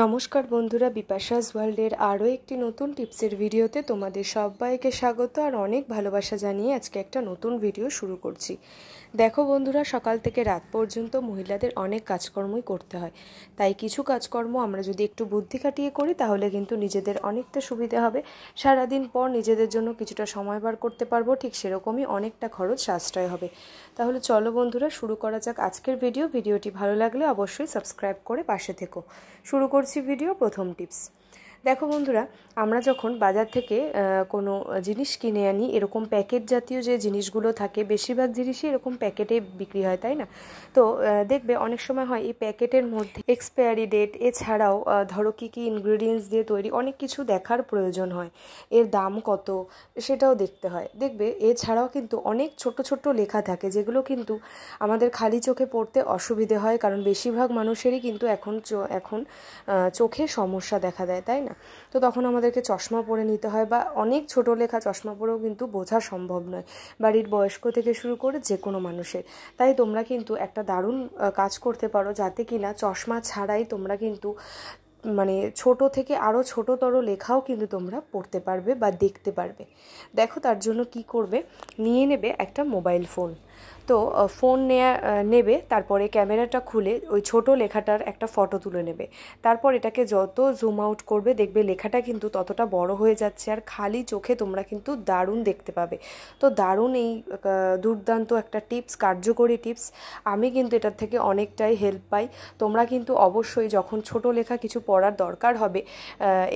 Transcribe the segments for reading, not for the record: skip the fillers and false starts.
নমস্কার বন্ধুরা, বিপাশাস ওয়ার্ল্ডের আরও একটি নতুন টিপসের ভিডিওতে তোমাদের সবাইকে স্বাগত আর অনেক ভালোবাসা জানিয়ে আজকে একটা নতুন ভিডিও শুরু করছি। দেখো বন্ধুরা, সকাল থেকে রাত পর্যন্ত মহিলাদের অনেক কাজকর্মই করতে হয়, তাই কিছু কাজকর্ম আমরা যদি একটু বুদ্ধি খাটিয়ে করি তাহলে কিন্তু নিজেদের অনেকটা সুবিধা হবে। সারাদিন পর নিজেদের জন্য কিছুটা সময় বার করতে পারবো, ঠিক সেরকমই অনেকটা খরচ সাশ্রয় হবে। তাহলে চলো বন্ধুরা, শুরু করা যাক আজকের ভিডিওটি ভালো লাগলে অবশ্যই সাবস্ক্রাইব করে পাশে থেকো। শুরু করছি ভিডিও। প্রথম টিপস, দেখো বন্ধুরা, আমরা যখন বাজার থেকে কোনো জিনিস কিনে আনি, এরকম প্যাকেট জাতীয় যে জিনিসগুলো থাকে বেশিরভাগ জিনিসই এরকম প্যাকেটে বিক্রি হয়, তাই না? তো দেখবে অনেক সময় হয় এই প্যাকেটের মধ্যে এক্সপায়ারি ডেট এছাড়াও ধরো কী কী ইনগ্রিডিয়েন্টস দিয়ে তৈরি অনেক কিছু দেখার প্রয়োজন হয়, এর দাম কত সেটাও দেখতে হয়। দেখবে এছাড়াও কিন্তু অনেক ছোট ছোট লেখা থাকে যেগুলো কিন্তু আমাদের খালি চোখে পড়তে অসুবিধে হয়, কারণ বেশিরভাগ মানুষেরই কিন্তু এখন চোখে সমস্যা দেখা দেয়, তাই না? তো তখন আমাদেরকে চশমা পরে নিতে হয়, বা অনেক ছোট লেখা চশমা পরেও কিন্তু বোঝা সম্ভব নয়, বাড়ির বয়স্ক থেকে শুরু করে যে কোনো মানুষের। তাই তোমরা কিন্তু একটা দারুণ কাজ করতে পারো, যাতে কিনা চশমা ছাড়াই তোমরা কিন্তু মানে ছোট থেকে আরও ছোটতর লেখাও কিন্তু তোমরা পড়তে পারবে বা দেখতে পারবে। দেখো তার জন্য কি করবে, নিয়ে নেবে একটা মোবাইল ফোন। তো ফোন নেবে, তারপরে ক্যামেরাটা খুলে ওই ছোট লেখাটার একটা ফটো তুলে নেবে। তারপর এটাকে যত জুম আউট করবে দেখবে লেখাটা কিন্তু ততটা বড় হয়ে যাচ্ছে, আর খালি চোখে তোমরা কিন্তু দারুণ দেখতে পাবে। তো দারুণ এই দুর্দান্ত একটা টিপস, কার্যকরী টিপস। আমি কিন্তু এটার থেকে অনেকটাই হেল্প পাই। তোমরা কিন্তু অবশ্যই যখন ছোট লেখা কিছু পড়ার দরকার হবে,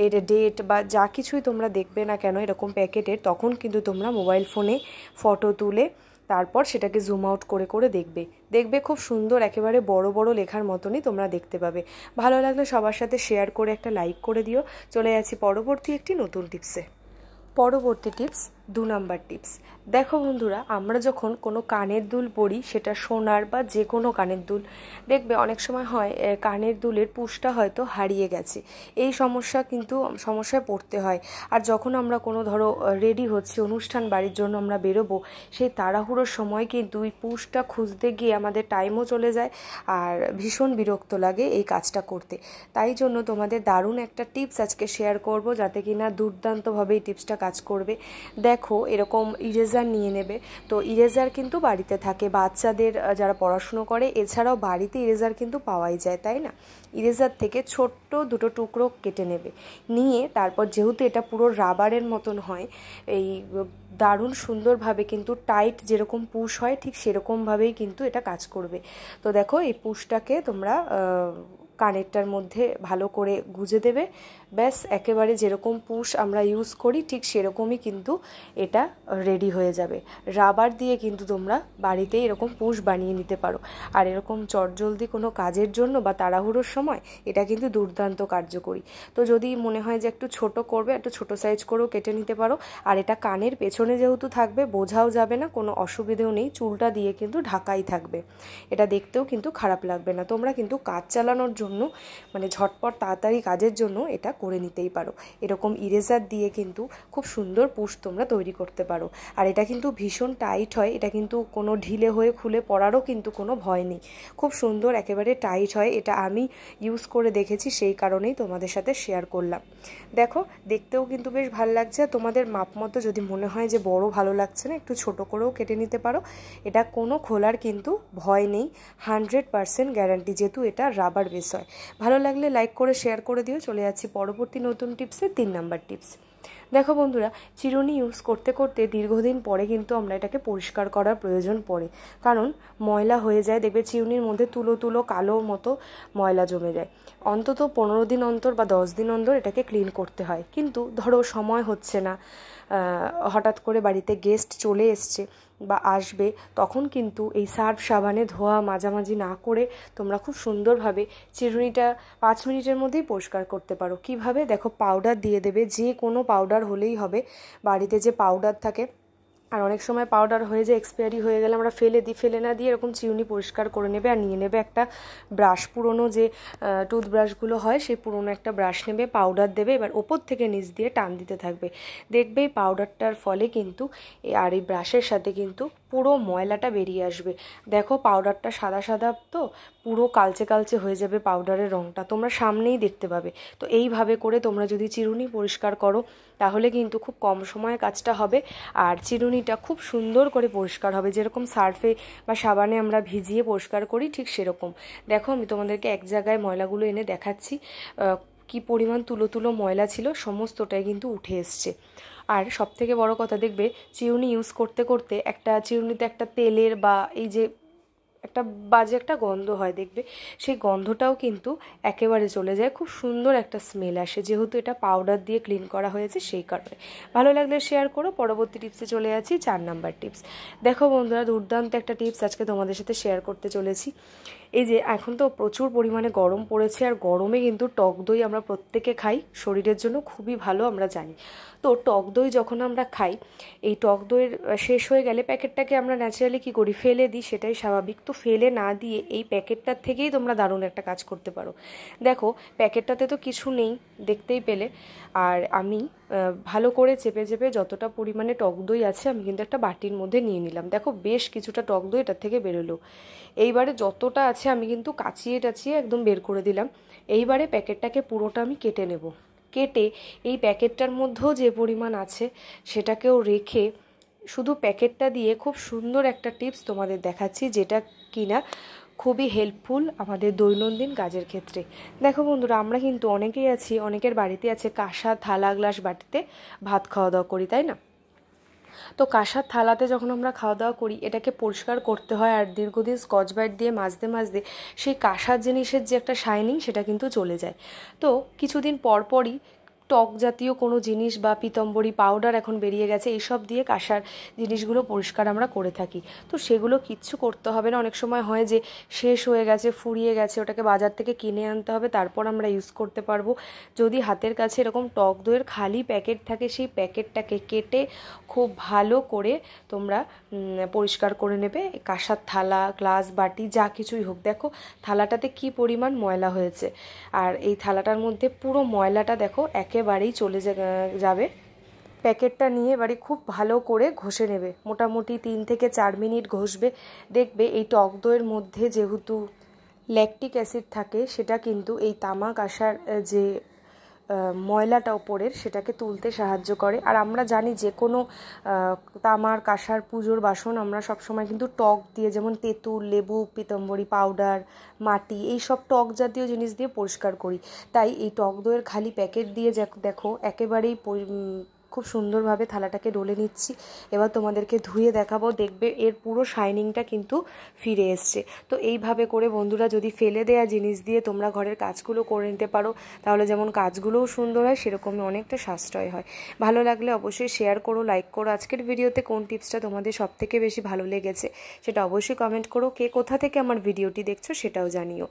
এর ডেট বা যা কিছুই তোমরা দেখবে না কেন এরকম প্যাকেটের, তখন কিন্তু তোমরা মোবাইল ফোনে ফটো তুলে তারপর সেটাকে জুম আউট করে করে দেখবে খুব সুন্দর, একেবারে বড় বড় লেখার মতনই তোমরা দেখতে পাবে। ভালো লাগলে সবার সাথে শেয়ার করে একটা লাইক করে দিও। চলে যাচ্ছি পরবর্তী একটি নতুন টিপসে। পরবর্তী টিপস, 2 নাম্বার টিপস। দেখো বন্ধুরা, আমরা যখন কোনো কানের দুল পরি, সেটা সোনার বা যে কোনো কানের দুল, দেখবে অনেক সময় হয় কানের দুলের পুশটা হয়তো হারিয়ে গেছে। এই সমস্যায় পড়তে হয়। আর যখন আমরা কোনো ধরো রেডি হচ্ছি, অনুষ্ঠান বাড়ির জন্য আমরা বেরোবো, সেই তাড়াহুড়োর সময় কিন্তু ওই পুশটা খুঁজতে গিয়ে আমাদের টাইমও চলে যায়, আর ভীষণ বিরক্ত লাগে এই কাজটা করতে। তাই জন্য তোমাদের দারুণ একটা টিপস আজকে শেয়ার করব, যাতে কিনা দুর্দান্তভাবে এই টিপসটা কাজ করবে। দেখো এরকম ইরেজার নিয়ে নেবে। তো ইরেজার কিন্তু বাড়িতে থাকে, বাচ্চাদের যারা পড়াশুনো করে, এছাড়াও বাড়িতে ইরেজার কিন্তু পাওয়াই যায়, তাই না? ইরেজার থেকে ছোট্ট 2টো টুকরো কেটে নেবে, নিয়ে তারপর যেহেতু এটা পুরো রাবারের মতন হয়, এই দারুণ সুন্দরভাবে কিন্তু টাইট যেরকম পুশ হয় ঠিক সেরকমভাবেই কিন্তু এটা কাজ করবে। তো দেখো এই পুশটাকে তোমরা কানেরটার মধ্যে ভালো করে গুজে দেবে। ব্যাস, একেবারে যেরকম পুশ আমরা ইউজ করি ঠিক সেরকমই কিন্তু এটা রেডি হয়ে যাবে। রাবার দিয়ে কিন্তু তোমরা বাড়িতেই এরকম পুশ বানিয়ে নিতে পারো। আর এরকম চটজলদি কোনো কাজের জন্য বা তাড়াহুড়োর সময় এটা কিন্তু দুর্দান্ত কার্যকরী। তো যদি মনে হয় যে একটু ছোট করবে, একটু ছোট সাইজ করেও কেটে নিতে পারো। আর এটা কানের পেছনে যেহেতু থাকবে, বোঝাও যাবে না, কোনো অসুবিধেও নেই, চুলটা দিয়ে কিন্তু ঢাকাই থাকবে। এটা দেখতেও কিন্তু খারাপ লাগবে না। তোমরা কিন্তু কাজ চালানোর জন্য, মানে ঝটপট তাড়াতাড়ি কাজের জন্য এটা করে নিতেই পারো। এরকম ইরেজার দিয়ে কিন্তু খুব সুন্দর পুশ তোমরা তৈরি করতে পারো। আর এটা কিন্তু ভীষণ টাইট হয়, এটা কিন্তু কোনো ঢিলে হয়ে খুলে পড়ারও কিন্তু কোনো ভয় নেই, খুব সুন্দর একেবারে টাইট হয়। এটা আমি ইউজ করে দেখেছি, সেই কারণেই তোমাদের সাথে শেয়ার করলাম। দেখো দেখতেও কিন্তু বেশ ভালো লাগছে। তোমাদের মাপ মতো যদি মনে হয় যে বড় ভালো লাগছে না, একটু ছোট করেও কেটে নিতে পারো। এটা কোনো খোলার কিন্তু ভয় নেই, 100% গ্যারান্টি, যেহেতু এটা রাবার বেস হয়। ভালো লাগলে লাইক করে শেয়ার করে দিও। চলে যাচ্ছি পরবর্তী নতুন টিপসে, 3 নাম্বার টিপস। দেখো বন্ধুরা, চিরুনি ইউজ করতে করতে দীর্ঘদিন পরে কিন্তু আমরা এটাকে পরিষ্কার করার প্রয়োজন পড়ে, কারণ ময়লা হয়ে যায়। দেখবে চিরুনির মধ্যে তুলো তুলো কালো মতো ময়লা জমে যায়। অন্তত 15 দিন অন্তর বা 10 দিন অন্তর এটাকে ক্লিন করতে হয়। কিন্তু ধরো সময় হচ্ছে না, হঠাৎ করে বাড়িতে গেস্ট চলে এসছে বা আসবে, তখন কিন্তু এই সার্ফ সাবানে ধোয়া মাজামাজি না করে তোমরা খুব সুন্দরভাবে চিরুনিটা 5 মিনিটের মধ্যেই পরিষ্কার করতে পারো। কিভাবে? দেখো, পাউডার দিয়ে দেবে, যে কোনো পাউডার হলেই হবে, বাড়িতে যে পাউডার থাকে। আর অনেক সময় পাউডার হয়ে যায়, এক্সপায়ারি হয়ে গেলে আমরা ফেলে না দিয়ে এরকম চিরুনি পরিষ্কার করে নেবে। আর নিয়ে নেবে একটা ব্রাশ, পুরনো যে টুথব্রাশগুলো হয় সেই পুরনো একটা ব্রাশ নেবে, পাউডার দেবে, এবার ওপর থেকে নিচ দিয়ে টান দিতে থাকবে। দেখবে এই পাউডারটার ফলে কিন্তু আর এই ব্রাশের সাথে কিন্তু পুরো ময়লাটা বেরিয়ে আসবে। দেখো পাউডারটা সাদা সাদা তো, পুরো কালচে কালচে হয়ে যাবে পাউডারের রঙটা, তোমরা সামনেই দেখতে পাবে। তো এইভাবে করে তোমরা যদি চিরুনি পরিষ্কার করো তাহলে কিন্তু খুব কম সময়ে কাজটা হবে, আর চিরুনিটা খুব সুন্দর করে পরিষ্কার হবে, যেরকম সার্ফে বা সাবানে আমরা ভিজিয়ে পরিষ্কার করি ঠিক সেরকম। দেখো আমি তোমাদেরকে এক জায়গায় ময়লাগুলো এনে দেখাচ্ছি, কি পরিমাণ তুলো তুলো ময়লা ছিল, সমস্তটাই কিন্তু উঠে এসছে। আর সবথেকে বড় কথা, দেখবে চিরুনি ইউজ করতে করতে একটা চিরুনিতে একটা তেলের বা এই যে একটা বাজে একটা গন্ধ হয়, দেখবে সেই গন্ধটাও কিন্তু একেবারে চলে যায়, খুব সুন্দর একটা স্মেল আসে, যেহেতু এটা পাউডার দিয়ে ক্লিন করা হয়েছে সেই কারণে। ভালো লাগলে শেয়ার করো। পরবর্তী টিপসে চলে যাচ্ছি, 4 নাম্বার টিপস। দেখো বন্ধুরা, দুর্দান্ত একটা টিপস আজকে তোমাদের সাথে শেয়ার করতে চলেছি। এই যে এখন তো প্রচুর পরিমাণে গরম পড়েছে, আর গরমে কিন্তু টক দই আমরা প্রত্যেকে খাই, শরীরের জন্য খুবই ভালো আমরা জানি। তো টক দই যখন আমরা খাই, এই টক দইয়ের শেষ হয়ে গেলে প্যাকেটটাকে আমরা ন্যাচারালি কী করি, ফেলে দিই, সেটাই স্বাভাবিক। তো ফেলে না দিয়ে এই প্যাকেটটার থেকেই তোমরা দারুণ একটা কাজ করতে পারো। দেখো প্যাকেটটাতে তো কিছু নেই, দেখতেই পেলে, আর আমি ভালো করে চেপে চেপে যতটা পরিমাণে টক দই আছে আমি কিন্তু একটা বাটির মধ্যে নিয়ে নিলাম। দেখো বেশ কিছুটা টক দই এটার থেকে বেরোলো। এইবারে যতটা আছে আমি কিন্তু কাচিয়ে টাচিয়ে একদম বের করে দিলাম। এইবারে প্যাকেটটাকে পুরোটা আমি কেটে নেব। কেটে এই প্যাকেটটার মধ্যেও যে পরিমাণ আছে সেটাকেও রেখে শুধু প্যাকেটটা দিয়ে খুব সুন্দর একটা টিপস তোমাদের দেখাচ্ছি, যেটা কিনা খুবই হেল্পফুল আমাদের দৈনন্দিন কাজের ক্ষেত্রে। দেখো বন্ধুরা, আমরা কিন্তু অনেকেই আছি, অনেকের বাড়িতে আছে কাঁসা থালা গ্লাস বাটিতে ভাত খাওয়া দাওয়া করি, তাই না? তো কাঁসার থালাতে যখন আমরা খাওয়া দাওয়া করি, এটাকে পরিষ্কার করতে হয়, আর দীর্ঘদিন স্কচ ব্রাইট দিয়ে মাজতে মাজতে সেই কাঁসার জিনিসের যে একটা শাইনিং সেটা কিন্তু চলে যায়। তো কিছুদিন পর পরই টক জাতীয় কোনো জিনিস বা পিতম্বরী পাউডার এখন বেরিয়ে গেছে, এইসব দিয়ে কাঁসার জিনিসগুলো পরিষ্কার আমরা করে থাকি। তো সেগুলো কিচ্ছু করতে হবে না। অনেক সময় হয় যে শেষ হয়ে গেছে, ফুরিয়ে গেছে, ওটাকে বাজার থেকে কিনে আনতে হবে, তারপর আমরা ইউজ করতে পারবো। যদি হাতের কাছে এরকম টক দইয়ের খালি প্যাকেট থাকে, সেই প্যাকেটটাকে কেটে খুব ভালো করে তোমরা পরিষ্কার করে নেবে। কাঁসার থালা গ্লাস বাটি যা কিছুই হোক, দেখো থালাটাতে কি পরিমাণ ময়লা হয়েছে, আর এই থালাটার মধ্যে পুরো ময়লাটা দেখো একেবারেই চলে যাবে। প্যাকেটটা নিয়ে এবারে খুব ভালো করে ঘষে নেবে, মোটামুটি 3 থেকে 4 মিনিট ঘষবে। দেখবে এই টক দইয়ের মধ্যে যেহেতু ল্যাকটিক অ্যাসিড থাকে, সেটা কিন্তু এই তামা কাঁসার যে ময়লাটা ওপরের সেটাকে তুলতে সাহায্য করে। আর আমরা জানি যে কোনো তামার কাঁসার পুজোর বাসন আমরা সবসময় কিন্তু টক দিয়ে, যেমন তেঁতুল, লেবু, পিতম্বরী পাউডার, মাটি, এই সব টক জাতীয় জিনিস দিয়ে পরিষ্কার করি। তাই এই টক দইয়ের খালি প্যাকেট দিয়ে দেখো একেবারেই খুব সুন্দরভাবে থালাটাকে ডলে নিচ্ছি। এবার তোমাদেরকে ধুয়ে দেখাবো, দেখবে এর পুরো শাইনিংটা কিন্তু ফিরে এসছে। তো এইভাবে করে বন্ধুরা যদি ফেলে দেওয়া জিনিস দিয়ে তোমরা ঘরের কাজগুলো করে নিতে পারো, তাহলে যেমন কাজগুলোও সুন্দর হয়, সেরকমই অনেকটা সাশ্রয় হয়। ভালো লাগলে অবশ্যই শেয়ার করো, লাইক করো। আজকের ভিডিওতে কোন টিপসটা তোমাদের সবথেকে বেশি ভালো লেগেছে সেটা অবশ্যই কমেন্ট করো। কে কোথা থেকে আমার ভিডিওটি দেখছো সেটাও জানিও।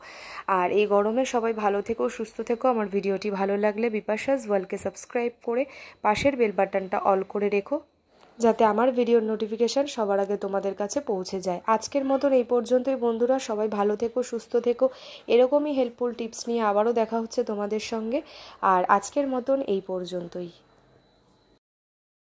আর এই গরমে সবাই ভালো থেকো, সুস্থ থেকো। আমার ভিডিওটি ভালো লাগলে বিপাশাস ওয়ার্ল্ডকে সাবস্ক্রাইব করে পাশের বেল বাটনটা অল করে রেখো, যাতে আমার ভিডিওর নোটিফিকেশান সবার আগে তোমাদের কাছে পৌঁছে যায়। আজকের মতন এই পর্যন্তই বন্ধুরা, সবাই ভালো থেকো, সুস্থ থেকো। এরকমই হেল্পফুল টিপস নিয়ে আবারও দেখা হচ্ছে তোমাদের সঙ্গে। আর আজকের মতন এই পর্যন্তই।